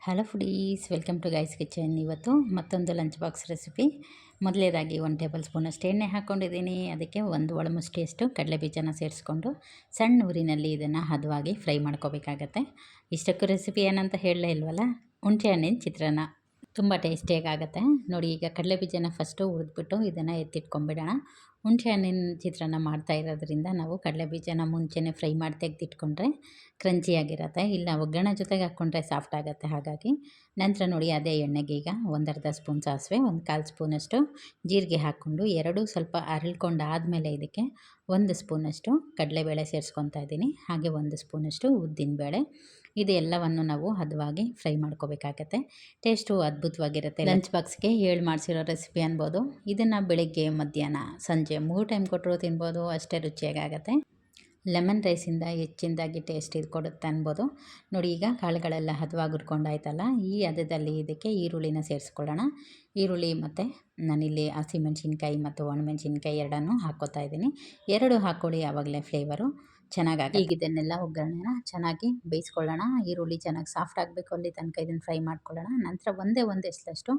Hello foodies, welcome to guys kitchen. ಇವತ್ತು ಮತ್ತೊಂದು lunch box recipe. ಮೊದಲೇದಾಗಿ 1 ಟೇಬಲ್ ಸ್ಪೂನಷ್ಟು ಎಣ್ಣೆ ಹಾಕ್ಕೊಂಡಿದ್ದೀನಿ. ಅದಕ್ಕೆ ಒಂದು ಒಳಮುಷ್ಟಿಯಷ್ಟು ಕಡಲೆಬೀಜನ ಸೇರಿಸ್ಕೊಂಡು ಸಣ್ಣ ಊರಿನಲ್ಲಿ ಇದನ್ನು ಹದವಾಗಿ ಫ್ರೈ ಮಾಡ್ಕೋಬೇಕಾಗತ್ತೆ. ಇಷ್ಟಕ್ಕೂ ರೆಸಿಪಿ ಏನಂತ ಹೇಳಲೇ ಇಲ್ವಲ್ಲ, ಹುಣಸೆ ಹಣ್ಣಿನ ಚಿತ್ರಾನ್ನ ತುಂಬ ಟೇಸ್ಟಿಯಾಗುತ್ತೆ. ನೋಡಿ, ಈಗ ಕಡಲೆಬೀಜನ ಫಸ್ಟು ಹುರಿದ್ಬಿಟ್ಟು ಇದನ್ನು ಎತ್ತಿಟ್ಕೊಂಡ್ಬಿಡೋಣ. ಹುಣಸೆ ಹಣ್ಣಿನ ಚಿತ್ರಾನ್ನ ಮಾಡ್ತಾ ಇರೋದ್ರಿಂದ ನಾವು ಕಡಲೆಬೀಜನ ಮುಂಚೆನೇ ಫ್ರೈ ಮಾಡಿ ತೆಗೆದಿಟ್ಕೊಂಡ್ರೆ ಕ್ರಂಚಿಯಾಗಿರುತ್ತೆ. ಇಲ್ಲ ಒಗ್ಗರಣೆ ಜೊತೆಗೆ ಹಾಕ್ಕೊಂಡ್ರೆ ಸಾಫ್ಟ್ ಆಗುತ್ತೆ. ಹಾಗಾಗಿ ನಂತರ ನೋಡಿ, ಅದೇ ಎಣ್ಣೆಗೆ ಈಗ 1/2 ಸ್ಪೂನ್ ಸಾಸಿವೆ, 1/4 ಸ್ಪೂನಷ್ಟು ಜೀರಿಗೆ ಹಾಕ್ಕೊಂಡು ಎರಡೂ ಸ್ವಲ್ಪ ಅರಳ್ಕೊಂಡಾದಮೇಲೆ ಇದಕ್ಕೆ 1 ಸ್ಪೂನಷ್ಟು ಕಡಲೆಬೇಳೆ ಸೇರಿಸ್ಕೊತಾ ಇದ್ದೀನಿ. ಹಾಗೆ 1 ಸ್ಪೂನಷ್ಟು ಉದ್ದಿನಬೇಳೆ. ಇದೆಲ್ಲವನ್ನು ನಾವು ಹದವಾಗಿ ಫ್ರೈ ಮಾಡ್ಕೋಬೇಕಾಗತ್ತೆ. ಟೇಸ್ಟು ಅದ್ಭುತವಾಗಿರುತ್ತೆ. ಲಂಚ್ ಬಾಕ್ಸ್ಗೆ ಮಾಡಿಸಿರೋ ರೆಸಿಪಿ ಅನ್ಬೋದು. ಇದನ್ನು ಬೆಳಗ್ಗೆ, ಮಧ್ಯಾಹ್ನ, ಸಂಜೆ 3 ಟೈಮ್ ಕೊಟ್ಟರು ತಿನ್ಬೋದು. ಅಷ್ಟೇ ರುಚಿಯಾಗತ್ತೆ. ಲೆಮನ್ ರೈಸಿಂದ ಹೆಚ್ಚಿನದಾಗಿ ಟೇಸ್ಟ್ ಇದು ಕೊಡುತ್ತೆ ಅನ್ಬೋದು. ನೋಡಿ, ಈಗ ಕಾಳುಗಳೆಲ್ಲ ಹದವಾಗಿ ಹುರ್ಕೊಂಡಾಯ್ತಲ್ಲ, ಈ ಹದದಲ್ಲಿ ಇದಕ್ಕೆ ಈರುಳ್ಳಿನ ಸೇರಿಸ್ಕೊಳ್ಳೋಣ. ಈರುಳ್ಳಿ ಮತ್ತು ನಾನಿಲ್ಲಿ ಹಸಿಮೆಣ್ಸಿನ್ಕಾಯಿ ಮತ್ತು ಒಣಮೆಣ್ಸಿನ್ಕಾಯಿ ಎರಡನ್ನೂ ಹಾಕ್ಕೋತಾ ಇದ್ದೀನಿ. 2 ಹಾಕ್ಕೊಳ್ಳಿ, ಆವಾಗಲೇ ಫ್ಲೇವರು ಚೆನ್ನಾಗಾಗಿ. ಈಗ ಇದನ್ನೆಲ್ಲ ಒಗ್ಗರಣೆನ ಚೆನ್ನಾಗಿ ಬೇಯಿಸ್ಕೊಳ್ಳೋಣ. ಈರುಳ್ಳಿ ಚೆನ್ನಾಗಿ ಸಾಫ್ಟ್ ಆಗಬೇಕು, ಅಲ್ಲಿ ತನಕ ಇದನ್ನು ಫ್ರೈ ಮಾಡ್ಕೊಳ್ಳೋಣ. ನಂತರ ಒಂದೇ ಎಷ್ಟಷ್ಟು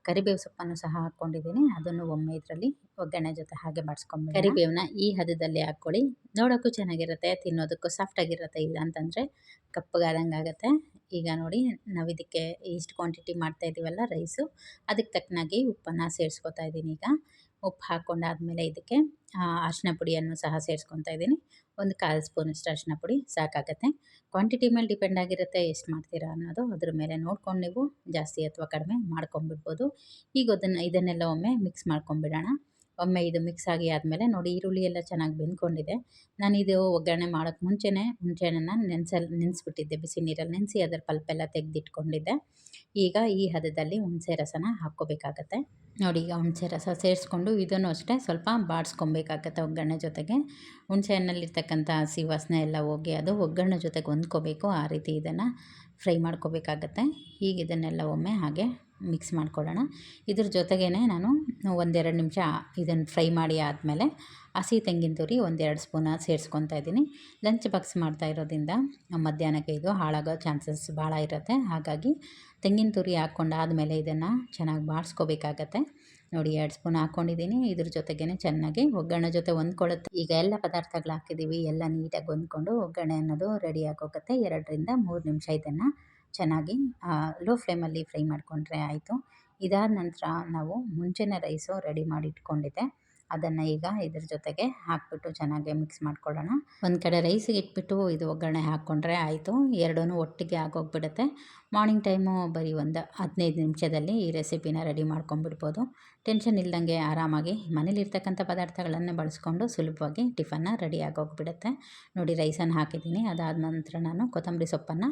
ಕರಿಬೇವು ಸೊಪ್ಪನ್ನು ಸಹ ಹಾಕ್ಕೊಂಡಿದ್ದೀನಿ. ಅದನ್ನು ಒಮ್ಮೆ ಇದರಲ್ಲಿ ಒಗ್ಗರಣೆ ಜೊತೆ ಹಾಗೆ ಬಾಡಿಸ್ಕೊಂಡ್ಬಿಡಿ. ಕರಿಬೇವನ್ನ ಈ ಹದದಲ್ಲಿ ಹಾಕ್ಕೊಳ್ಳಿ. ನೋಡೋಕ್ಕೂ ಚೆನ್ನಾಗಿರುತ್ತೆ, ತಿನ್ನೋದಕ್ಕೂ ಸಾಫ್ಟಾಗಿರುತ್ತೆ. ಇಲ್ಲ ಅಂತಂದರೆ ಕಪ್ಪಗಾದಂಗೆ ಆಗುತ್ತೆ. ಈಗ ನೋಡಿ, ನಾವು ಇದಕ್ಕೆ ಇಷ್ಟು ಕ್ವಾಂಟಿಟಿ ಮಾಡ್ತಾಯಿದ್ದೀವಲ್ಲ ರೈಸು, ಅದಕ್ಕೆ ತಕ್ಕನಾಗಿ ಉಪ್ಪನ್ನು ಸೇರಿಸ್ಕೊತಾ ಇದ್ದೀನಿ. ಈಗ ಉಪ್ಪು ಹಾಕ್ಕೊಂಡಾದಮೇಲೆ ಇದಕ್ಕೆ ಅರಿಶಿನ ಪುಡಿಯನ್ನು ಸಹ ಸೇರಿಸ್ಕೊತಾ ಇದ್ದೀನಿ. 1/4 ಸ್ಪೂನಷ್ಟು ಅರಿಶಿನ ಪುಡಿ ಸಾಕಾಗತ್ತೆ. ಕ್ವಾಂಟಿಟಿ ಮೇಲೆ ಡಿಪೆಂಡ್ ಆಗಿರುತ್ತೆ ಎಷ್ಟು ಮಾಡ್ತೀರಾ ಅನ್ನೋದು. ಅದ್ರ ಮೇಲೆ ನೋಡ್ಕೊಂಡು ನೀವು ಜಾಸ್ತಿ ಅಥವಾ ಕಡಿಮೆ ಮಾಡ್ಕೊಂಬಿಡ್ಬೋದು. ಈಗ ಇದನ್ನೆಲ್ಲ ಒಮ್ಮೆ ಮಿಕ್ಸ್ ಮಾಡ್ಕೊಂಬಿಡೋಣ. ಒಮ್ಮೆ ಇದು ಮಿಕ್ಸ್ ಆಗಿ ಆದಮೇಲೆ ನೋಡಿ, ಈರುಳ್ಳಿ ಎಲ್ಲ ಚೆನ್ನಾಗಿ ಬೆಂದ್ಕೊಂಡಿದೆ. ನಾನಿದು ಒಗ್ಗರಣೆ ಮಾಡೋಕ್ಕೆ ಮುಂಚೆನೇ ಹುಣಸೆಹಣ್ಣನ್ನು ನೆನೆಸ್ಬಿಟ್ಟಿದ್ದೆ. ಬಿಸಿ ನೀರಲ್ಲಿ ನೆನೆಸಿ ಅದರ ಪಲ್ಪೆಲ್ಲ ತೆಗೆದಿಟ್ಕೊಂಡಿದ್ದೆ. ಈಗ ಈ ಹದದಲ್ಲಿ ಹುಣಸೆ ರಸನ ಹಾಕ್ಕೋಬೇಕಾಗತ್ತೆ. ನೋಡಿ, ಈಗ ಹುಣಸೆ ರಸ ಸೇರಿಸ್ಕೊಂಡು ಇದನ್ನು ಅಷ್ಟೇ ಸ್ವಲ್ಪ ಬಾಡಿಸ್ಕೊಬೇಕಾಗತ್ತೆ ಒಗ್ಗರಣೆ ಜೊತೆಗೆ. ಹುಣಸೆ ಹಣ್ಣಲ್ಲಿರ್ತಕ್ಕಂಥ ಹಸಿ ವಾಸನೆ ಎಲ್ಲ ಹೋಗಿ ಅದು ಒಗ್ಗರಣೆ ಜೊತೆಗೆ ಹೊಂದ್ಕೋಬೇಕು. ಆ ರೀತಿ ಇದನ್ನು ಫ್ರೈ ಮಾಡ್ಕೋಬೇಕಾಗತ್ತೆ. ಈಗ ಇದನ್ನೆಲ್ಲ ಒಮ್ಮೆ ಹಾಗೆ ಮಿಕ್ಸ್ ಮಾಡ್ಕೊಳ್ಳೋಣ. ಇದ್ರ ಜೊತೆಗೇ ನಾನು 1-2 ನಿಮಿಷ ಇದನ್ನು ಫ್ರೈ ಮಾಡಿ ಆದಮೇಲೆ ಹಸಿ ತೆಂಗಿನ ತುರಿ 1-2 ಸ್ಪೂನ ಸೇರಿಸ್ಕೊತಾ ಇದ್ದೀನಿ. ಲಂಚ್ ಬಾಕ್ಸ್ ಮಾಡ್ತಾ ಇರೋದ್ರಿಂದ ಮಧ್ಯಾಹ್ನಕ್ಕೆ ಇದು ಹಾಳಾಗೋ ಚಾನ್ಸಸ್ ಭಾಳ ಇರುತ್ತೆ. ಹಾಗಾಗಿ ತೆಂಗಿನ ತುರಿ ಹಾಕ್ಕೊಂಡಾದಮೇಲೆ ಇದನ್ನು ಚೆನ್ನಾಗಿ ಬಾಡಿಸ್ಕೋಬೇಕಾಗತ್ತೆ. ನೋಡಿ, 2 ಸ್ಪೂನ್ ಹಾಕ್ಕೊಂಡಿದ್ದೀನಿ. ಇದ್ರ ಜೊತೆಗೇ ಚೆನ್ನಾಗಿ ಒಗ್ಗರಣೆ ಜೊತೆ ಹೊಂದ್ಕೊಳ್ಳುತ್ತೆ. ಈಗ ಎಲ್ಲ ಪದಾರ್ಥಗಳು ಹಾಕಿದ್ದೀವಿ, ಎಲ್ಲ ನೀಟಾಗಿ ಹೊಂದ್ಕೊಂಡು ಒಗ್ಗರಣೆ ಅನ್ನೋದು ರೆಡಿ ಆಗೋಗುತ್ತೆ. 2-3 ನಿಮಿಷ ಇದನ್ನು ಚೆನ್ನಾಗಿ ಲೋ ಫ್ಲೇಮಲ್ಲಿ ಫ್ರೈ ಮಾಡಿಕೊಂಡ್ರೆ ಆಯಿತು. ಇದಾದ ನಂತರ ನಾವು ಮುಂಚೆನೇ ರೈಸು ರೆಡಿ ಮಾಡಿ ಇಟ್ಕೊಂಡಿದ್ದೆ, ಅದನ್ನು ಈಗ ಇದ್ರ ಜೊತೆಗೆ ಹಾಕ್ಬಿಟ್ಟು ಚೆನ್ನಾಗಿ ಮಿಕ್ಸ್ ಮಾಡ್ಕೊಳ್ಳೋಣ. ಒಂದು ಕಡೆ ರೈಸಿಗೆ ಇಟ್ಬಿಟ್ಟು ಇದು ಒಗ್ಗರಣೆ ಹಾಕ್ಕೊಂಡ್ರೆ ಆಯಿತು. ಎರಡೂ ಒಟ್ಟಿಗೆ ಆಗೋಗ್ಬಿಡುತ್ತೆ. ಮಾರ್ನಿಂಗ್ ಟೈಮು ಬರೀ ಒಂದು 15 ನಿಮಿಷದಲ್ಲಿ ಈ ರೆಸಿಪಿನ ರೆಡಿ ಮಾಡ್ಕೊಂಬಿಡ್ಬೋದು. ಟೆನ್ಷನ್ ಇಲ್ದಂಗೆ ಆರಾಮಾಗಿ ಮನೇಲಿರ್ತಕ್ಕಂಥ ಪದಾರ್ಥಗಳನ್ನೇ ಬಳಸ್ಕೊಂಡು ಸುಲಭವಾಗಿ ಟಿಫನ್ನ ರೆಡಿ ಆಗೋಗ್ಬಿಡುತ್ತೆ. ನೋಡಿ, ರೈಸನ್ನು ಹಾಕಿದ್ದೀನಿ. ಅದಾದ ನಂತರ ನಾನು ಕೊತ್ತಂಬರಿ ಸೊಪ್ಪನ್ನು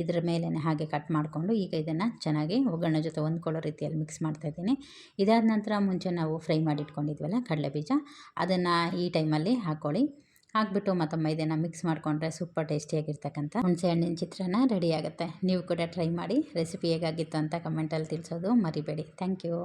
ಇದ್ರ ಮೇಲೇ ಹಾಗೆ ಕಟ್ ಮಾಡಿಕೊಂಡು ಈಗ ಇದನ್ನು ಚೆನ್ನಾಗಿ ಒಗ್ಗರಣೆ ಜೊತೆ ಹೊಂದ್ಕೊಳ್ಳೋ ರೀತಿಯಲ್ಲಿ ಮಿಕ್ಸ್ ಮಾಡ್ತಾಯಿದ್ದೀನಿ. ಇದಾದ ನಂತರ ಮುಂಚೆ ನಾವು ಫ್ರೈ ಮಾಡಿ ಇಟ್ಕೊಂಡಿದ್ವಲ್ಲ ಕಡಲೆಬೀಜ, ಅದನ್ನು ಈ ಟೈಮಲ್ಲಿ ಹಾಕ್ಕೊಳ್ಳಿ. ಹಾಕ್ಬಿಟ್ಟು ಮತ್ತೊಮ್ಮೆ ಇದನ್ನು ಮಿಕ್ಸ್ ಮಾಡಿಕೊಂಡ್ರೆ ಸೂಪರ್ ಟೇಸ್ಟಿಯಾಗಿರ್ತಕ್ಕಂಥ ಹುಣಸೆ ಹಣ್ಣಿನ ಚಿತ್ರಾನ್ನ ರೆಡಿ ಆಗುತ್ತೆ. ನೀವು ಕೂಡ ಟ್ರೈ ಮಾಡಿ. ರೆಸಿಪಿ ಹೇಗಾಗಿತ್ತು ಅಂತ ಕಮೆಂಟಲ್ಲಿ ತಿಳಿಸೋದು ಮರಿಬೇಡಿ. Thank you.